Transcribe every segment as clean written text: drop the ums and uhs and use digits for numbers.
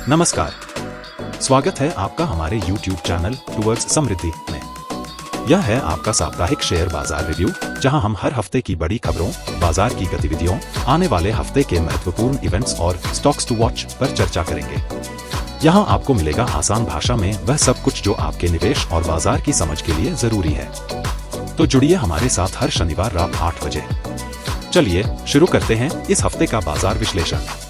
नमस्कार, स्वागत है आपका हमारे YouTube चैनल टुवर्ड्स समृद्धि में। यह है आपका साप्ताहिक शेयर बाजार रिव्यू, जहां हम हर हफ्ते की बड़ी खबरों, बाजार की गतिविधियों, आने वाले हफ्ते के महत्वपूर्ण इवेंट्स और स्टॉक्स टू वॉच पर चर्चा करेंगे। यहां आपको मिलेगा आसान भाषा में वह सब कुछ जो आपके निवेश और बाजार की समझ के लिए जरूरी है। तो जुड़िए हमारे साथ हर शनिवार रात 8 बजे। चलिए शुरू करते हैं इस हफ्ते का बाजार विश्लेषण।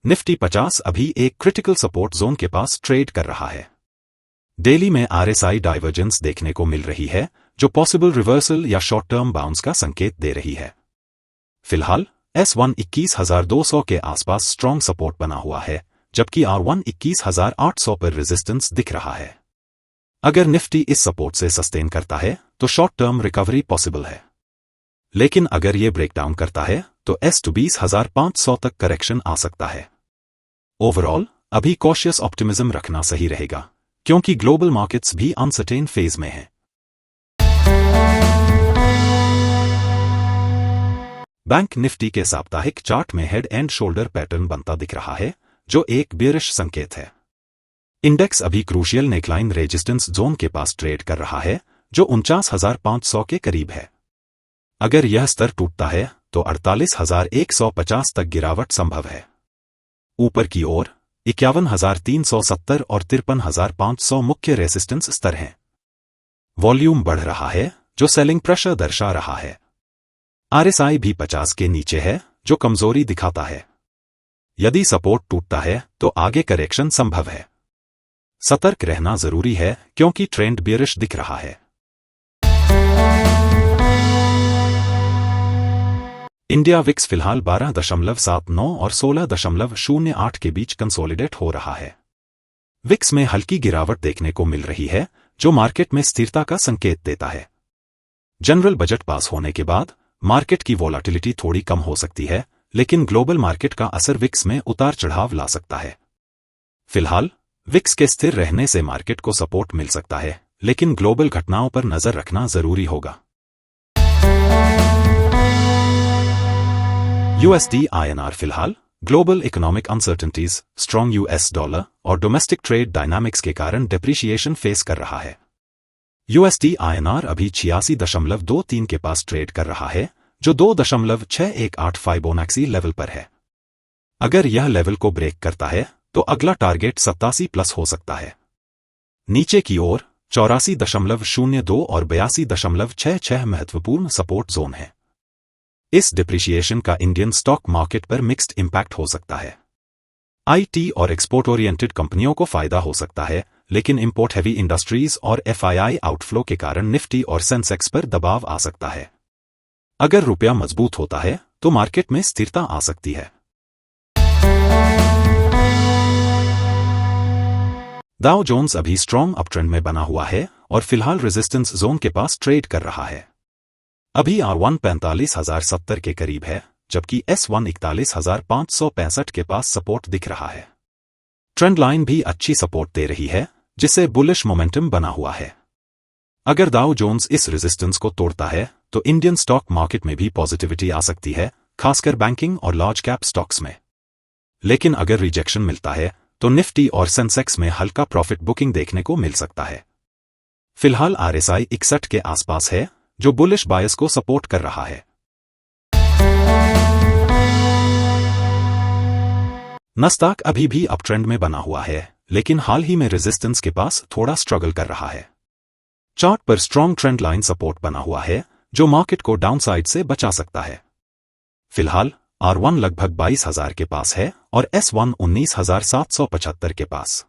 निफ्टी 50 अभी एक क्रिटिकल सपोर्ट जोन के पास ट्रेड कर रहा है। डेली में RSI डाइवर्जेंस देखने को मिल रही है, जो पॉसिबल रिवर्सल या शॉर्ट टर्म बाउंस का संकेत दे रही है। फिलहाल S1 21,200 के आसपास स्ट्रॉन्ग सपोर्ट बना हुआ है, जबकि R1 21,800 पर रेजिस्टेंस दिख रहा है। अगर निफ्टी इस सपोर्ट से सस्टेन करता है तो शॉर्ट टर्म रिकवरी पॉसिबल है, लेकिन अगर ये ब्रेकडाउन करता है तो S2 20,500 तक करेक्शन आ सकता है। ओवरऑल अभी कॉशियस ऑप्टिमिज्म रखना सही रहेगा, क्योंकि ग्लोबल मार्केट्स भी अनसर्टेन फेज में हैं। बैंक निफ्टी के साप्ताहिक चार्ट में हेड एंड शोल्डर पैटर्न बनता दिख रहा है, जो एक बेयरिश संकेत है। इंडेक्स अभी क्रूशियल नेकलाइन रेजिस्टेंस जोन के पास ट्रेड कर रहा है, जो 49,500 के करीब है। अगर यह स्तर टूटता है तो 48,150 तक गिरावट संभव है। ऊपर की ओर 51,370 और 53,500 मुख्य रेजिस्टेंस स्तर हैं। वॉल्यूम बढ़ रहा है, जो सेलिंग प्रेशर दर्शा रहा है। RSI भी 50 के नीचे है, जो कमजोरी दिखाता है। यदि सपोर्ट टूटता है तो आगे करेक्शन संभव है। सतर्क रहना जरूरी है, क्योंकि ट्रेंड बेयरिश दिख रहा है। इंडिया विक्स फिलहाल 12.79 और 16.08 के बीच कंसोलिडेट हो रहा है। विक्स में हल्की गिरावट देखने को मिल रही है, जो मार्केट में स्थिरता का संकेत देता है। जनरल बजट पास होने के बाद मार्केट की वोलाटिलिटी थोड़ी कम हो सकती है, लेकिन ग्लोबल मार्केट का असर विक्स में उतार चढ़ाव ला सकता है। फिलहाल विक्स के स्थिर रहने से मार्केट को सपोर्ट मिल सकता है, लेकिन ग्लोबल घटनाओं पर नजर रखना जरूरी होगा। USD INR फिलहाल global economic uncertainties, strong US dollar और डोमेस्टिक ट्रेड डायनामिक्स के कारण डेप्रिसिएशन फेस कर रहा है। USD INR अभी 86.23 के पास ट्रेड कर रहा है, जो 2.618 फिबोनाची लेवल पर है। अगर यह लेवल को ब्रेक करता है तो अगला टारगेट 87+ हो सकता है। नीचे की ओर 84.02 और 82.66 महत्वपूर्ण सपोर्ट जोन है। इस डिप्रिसिएशन का इंडियन स्टॉक मार्केट पर मिक्स्ड इंपैक्ट हो सकता है। IT और एक्सपोर्ट ओरिएंटेड कंपनियों को फायदा हो सकता है, लेकिन इंपोर्ट हैवी इंडस्ट्रीज और FII आउटफ्लो के कारण निफ्टी और सेंसेक्स पर दबाव आ सकता है। अगर रुपया मजबूत होता है तो मार्केट में स्थिरता आ सकती है। डाउ जोन्स अभी स्ट्रॉन्ग अपट्रेंड में बना हुआ है और फिलहाल रेजिस्टेंस जोन के पास ट्रेड कर रहा है। अभी R1 45,070 के करीब है, जबकि S1 41,565 के पास सपोर्ट दिख रहा है। ट्रेंड लाइन भी अच्छी सपोर्ट दे रही है, जिससे बुलिश मोमेंटम बना हुआ है। अगर डाउ जोन्स इस रेजिस्टेंस को तोड़ता है तो इंडियन स्टॉक मार्केट में भी पॉजिटिविटी आ सकती है, खासकर बैंकिंग और लार्ज कैप स्टॉक्स में। लेकिन अगर रिजेक्शन मिलता है तो निफ्टी और सेंसेक्स में हल्का प्रॉफिट बुकिंग देखने को मिल सकता है। फिलहाल RSI 61 के आसपास है, जो बुलिश बायस को सपोर्ट कर रहा है। नस्दाक अभी भी अपट्रेंड में बना हुआ है, लेकिन हाल ही में रेजिस्टेंस के पास थोड़ा स्ट्रगल कर रहा है। चार्ट पर स्ट्रॉन्ग ट्रेंड लाइन सपोर्ट बना हुआ है, जो मार्केट को डाउनसाइड से बचा सकता है। फिलहाल R1 लगभग 22,000 के पास है और S1 19,775 के पास।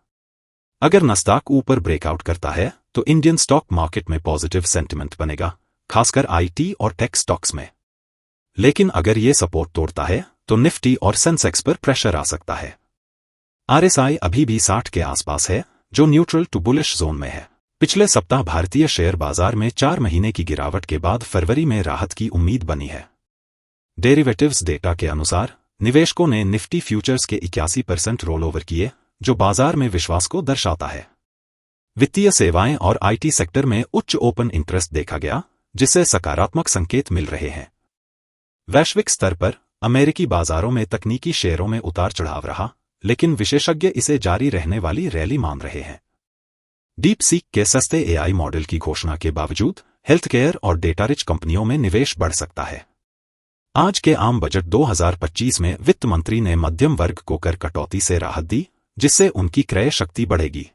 अगर नस्दाक ऊपर ब्रेकआउट करता है तो इंडियन स्टॉक मार्केट में पॉजिटिव सेंटिमेंट बनेगा, खासकर IT और टेक स्टॉक्स में। लेकिन अगर ये सपोर्ट तोड़ता है तो निफ्टी और सेंसेक्स पर प्रेशर आ सकता है। RSI अभी भी 60 के आसपास है, जो न्यूट्रल टू बुलिश जोन में है। पिछले सप्ताह भारतीय शेयर बाजार में 4 महीने की गिरावट के बाद फरवरी में राहत की उम्मीद बनी है। डेरिवेटिव्स डेटा के अनुसार निवेशकों ने निफ्टी फ्यूचर्स के 81% रोल ओवर किए, जो बाजार में विश्वास को दर्शाता है। वित्तीय सेवाएं और IT सेक्टर में उच्च ओपन इंटरेस्ट देखा गया, जिससे सकारात्मक संकेत मिल रहे हैं। वैश्विक स्तर पर अमेरिकी बाजारों में तकनीकी शेयरों में उतार चढ़ाव रहा, लेकिन विशेषज्ञ इसे जारी रहने वाली रैली मान रहे हैं। डीप सीक के सस्ते एआई मॉडल की घोषणा के बावजूद हेल्थ केयर और डेटा रिच कंपनियों में निवेश बढ़ सकता है। आज के आम बजट 2025 में वित्त मंत्री ने मध्यम वर्ग को कर कटौती से राहत दी, जिससे उनकी क्रय शक्ति बढ़ेगी।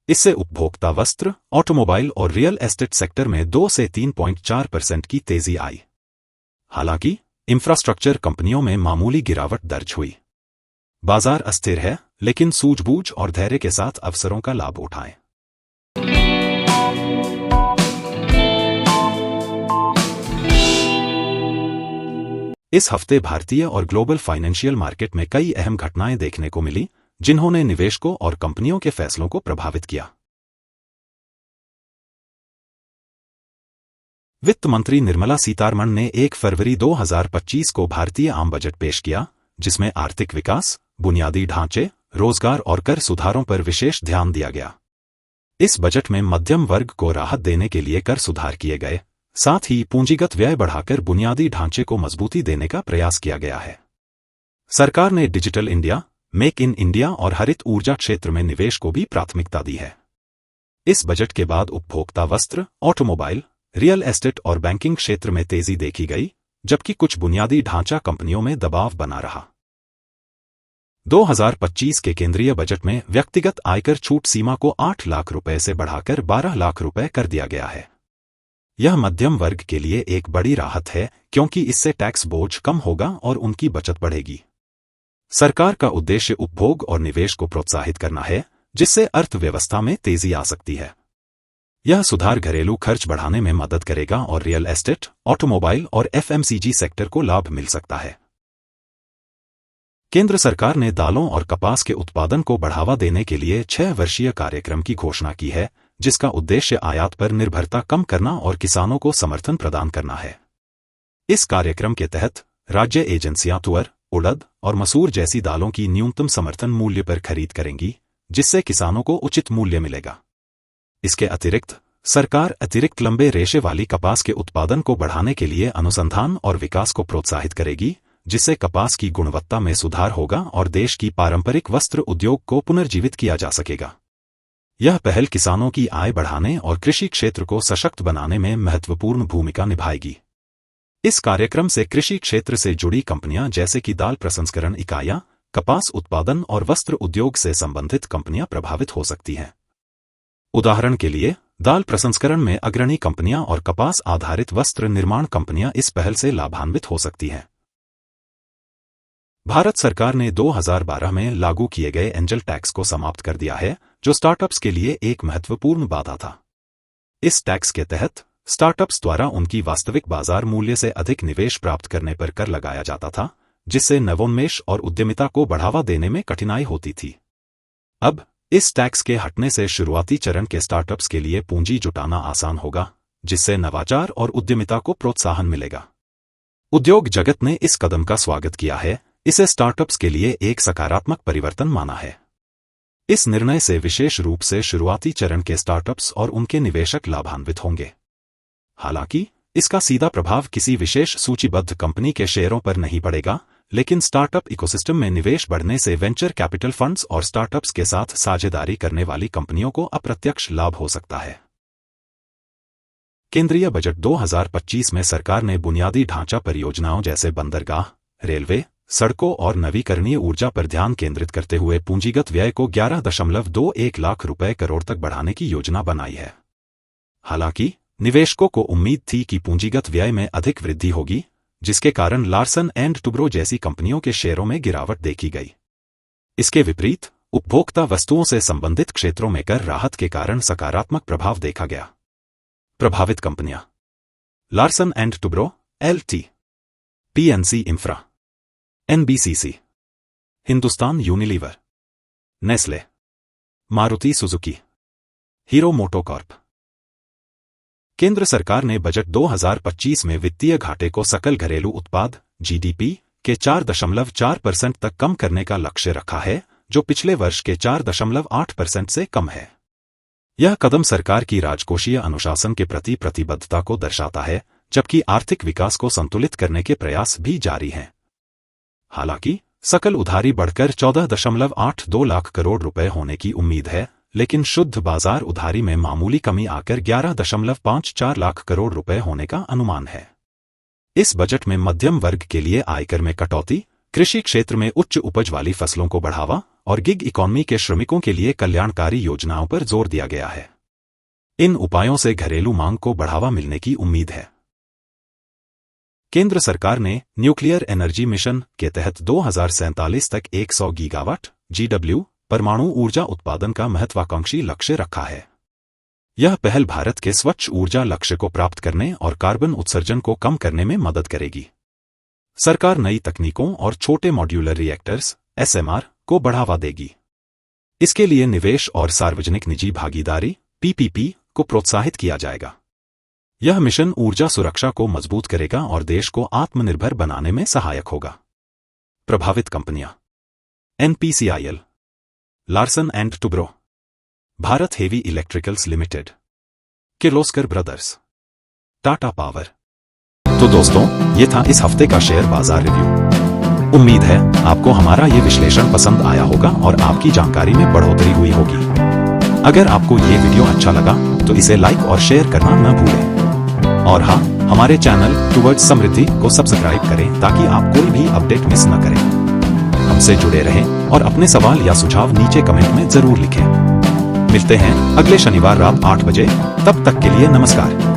इससे उपभोक्ता वस्त्र, ऑटोमोबाइल और रियल एस्टेट सेक्टर में 2 से 3.4% की तेजी आई। हालांकि इंफ्रास्ट्रक्चर कंपनियों में मामूली गिरावट दर्ज हुई। बाजार अस्थिर है, लेकिन सूझबूझ और धैर्य के साथ अवसरों का लाभ उठाएं। इस हफ्ते भारतीय और ग्लोबल फाइनेंशियल मार्केट में कई अहम घटनाएं देखने को मिली, जिन्होंने निवेशकों और कंपनियों के फैसलों को प्रभावित किया। वित्त मंत्री निर्मला सीतारमण ने 1 फरवरी 2025 को भारतीय आम बजट पेश किया, जिसमें आर्थिक विकास, बुनियादी ढांचे, रोजगार और कर सुधारों पर विशेष ध्यान दिया गया। इस बजट में मध्यम वर्ग को राहत देने के लिए कर सुधार किए गए, साथ ही पूंजीगत व्यय बढ़ाकर बुनियादी ढांचे को मजबूती देने का प्रयास किया गया है। सरकार ने digital India, make in India और हरित ऊर्जा क्षेत्र में निवेश को भी प्राथमिकता दी है। इस बजट के बाद उपभोक्ता वस्त्र, ऑटोमोबाइल, रियल एस्टेट और बैंकिंग क्षेत्र में तेजी देखी गई, जबकि कुछ बुनियादी ढांचा कंपनियों में दबाव बना रहा। 2025 के केंद्रीय बजट में व्यक्तिगत आयकर छूट सीमा को 8 लाख रुपए से बढ़ाकर 12 लाख रुपए कर दिया गया है। यह मध्यम वर्ग के लिए एक बड़ी राहत है, क्योंकि इससे टैक्स बोझ कम होगा और उनकी बचत बढ़ेगी। सरकार का उद्देश्य उपभोग और निवेश को प्रोत्साहित करना है, जिससे अर्थव्यवस्था में तेजी आ सकती है। यह सुधार घरेलू खर्च बढ़ाने में मदद करेगा और रियल एस्टेट, ऑटोमोबाइल और एफएमसीजी सेक्टर को लाभ मिल सकता है। केंद्र सरकार ने दालों और कपास के उत्पादन को बढ़ावा देने के लिए 6 वर्षीय कार्यक्रम की घोषणा की है, जिसका उद्देश्य आयात पर निर्भरता कम करना और किसानों को समर्थन प्रदान करना है। इस कार्यक्रम के तहत राज्य एजेंसियां तुअर, उड़द और मसूर जैसी दालों की न्यूनतम समर्थन मूल्य पर खरीद करेंगी, जिससे किसानों को उचित मूल्य मिलेगा। इसके अतिरिक्त सरकार अतिरिक्त लंबे रेशे वाली कपास के उत्पादन को बढ़ाने के लिए अनुसंधान और विकास को प्रोत्साहित करेगी, जिससे कपास की गुणवत्ता में सुधार होगा और देश की पारंपरिक वस्त्र उद्योग को पुनर्जीवित किया जा सकेगा। यह पहल किसानों की आय बढ़ाने और कृषि क्षेत्र को सशक्त बनाने में महत्वपूर्ण भूमिका निभाएगी। इस कार्यक्रम से कृषि क्षेत्र से जुड़ी कंपनियां जैसे कि दाल प्रसंस्करण इकाइयां, कपास उत्पादन और वस्त्र उद्योग से संबंधित कंपनियां प्रभावित हो सकती हैं। उदाहरण के लिए, दाल प्रसंस्करण में अग्रणी कंपनियां और कपास आधारित वस्त्र निर्माण कंपनियां इस पहल से लाभान्वित हो सकती हैं। भारत सरकार ने 2012 में लागू किए गए एंजल टैक्स को समाप्त कर दिया है, जो स्टार्टअप्स के लिए एक महत्वपूर्ण बाधा था। इस टैक्स के तहत स्टार्टअप्स द्वारा उनकी वास्तविक बाजार मूल्य से अधिक निवेश प्राप्त करने पर कर लगाया जाता था, जिससे नवोन्मेष और उद्यमिता को बढ़ावा देने में कठिनाई होती थी। अब इस टैक्स के हटने से शुरुआती चरण के स्टार्टअप्स के लिए पूंजी जुटाना आसान होगा, जिससे नवाचार और उद्यमिता को प्रोत्साहन मिलेगा। उद्योग जगत ने इस कदम का स्वागत किया है, इसे स्टार्टअप्स के लिए एक सकारात्मक परिवर्तन माना है। इस निर्णय से विशेष रूप से शुरुआती चरण के स्टार्टअप्स और उनके निवेशक लाभान्वित होंगे। हालांकि इसका सीधा प्रभाव किसी विशेष सूचीबद्ध कंपनी के शेयरों पर नहीं पड़ेगा, लेकिन स्टार्टअप इकोसिस्टम में निवेश बढ़ने से वेंचर कैपिटल फंड्स और स्टार्टअप्स के साथ साझेदारी करने वाली कंपनियों को अप्रत्यक्ष लाभ हो सकता है। केंद्रीय बजट 2025 में सरकार ने बुनियादी ढांचा परियोजनाओं जैसे बंदरगाह, रेलवे, सड़कों और नवीकरणीय ऊर्जा पर ध्यान केंद्रित करते हुए पूंजीगत व्यय को 11.21 लाख रुपए करोड़ तक बढ़ाने की योजना बनाई है। हालांकि निवेशकों को उम्मीद थी कि पूंजीगत व्यय में अधिक वृद्धि होगी, जिसके कारण लार्सन एंड टुब्रो जैसी कंपनियों के शेयरों में गिरावट देखी गई। इसके विपरीत उपभोक्ता वस्तुओं से संबंधित क्षेत्रों में कर राहत के कारण सकारात्मक प्रभाव देखा गया। प्रभावित कंपनियां: Larsen and Toubro LT, PNC infra, NBCC, Hindustan Unilever, Nestle, Maruti Suzuki, hero MotoCorp. केंद्र सरकार ने बजट 2025 में वित्तीय घाटे को सकल घरेलू उत्पाद जीडीपी के 4.4% तक कम करने का लक्ष्य रखा है, जो पिछले वर्ष के 4.8% से कम है। यह कदम सरकार की राजकोषीय अनुशासन के प्रति प्रतिबद्धता को दर्शाता है, जबकि आर्थिक विकास को संतुलित करने के प्रयास भी जारी हैं। हालांकि सकल उधारी बढ़कर 14.82 लाख करोड़ रुपए होने की उम्मीद है, लेकिन शुद्ध बाजार उधारी में मामूली कमी आकर 11.54 लाख करोड़ रुपए होने का अनुमान है। इस बजट में मध्यम वर्ग के लिए आयकर में कटौती, कृषि क्षेत्र में उच्च उपज वाली फसलों को बढ़ावा और गिग इकॉनमी के श्रमिकों के लिए कल्याणकारी योजनाओं पर जोर दिया गया है। इन उपायों से घरेलू मांग को बढ़ावा मिलने की उम्मीद है। केंद्र सरकार ने न्यूक्लियर एनर्जी मिशन के तहत 2047 तक 100 गीगावाट (GW) परमाणु ऊर्जा उत्पादन का महत्वाकांक्षी लक्ष्य रखा है। यह पहल भारत के स्वच्छ ऊर्जा लक्ष्य को प्राप्त करने और कार्बन उत्सर्जन को कम करने में मदद करेगी। सरकार नई तकनीकों और छोटे मॉड्यूलर रिएक्टर्स (SMR) को बढ़ावा देगी। इसके लिए निवेश और सार्वजनिक निजी भागीदारी (PPP) को प्रोत्साहित किया जाएगा। यह मिशन ऊर्जा सुरक्षा को मजबूत करेगा और देश को आत्मनिर्भर बनाने में सहायक होगा। प्रभावित कंपनियां: NPCIL, Larsen and Toubro, Bharat heavy electricals limited, Kirloskar brothers, Tata power. तो दोस्तों, ये था इस हफ्ते का शेयर बाजार रिव्यू। उम्मीद है आपको हमारा ये विश्लेषण पसंद आया होगा और आपकी जानकारी में बढ़ोतरी हुई होगी। अगर आपको ये वीडियो अच्छा लगा तो इसे लाइक और शेयर करना न भूलें। और हाँ, हमारे चैनल टुवर्ड्स समृद्धि को सब्सक्राइब करें ताकि आप कोई भी अपडेट मिस न करें। हमसे जुड़े रहें और अपने सवाल या सुझाव नीचे कमेंट में जरूर लिखें। मिलते हैं अगले शनिवार रात 8 बजे। तब तक के लिए नमस्कार।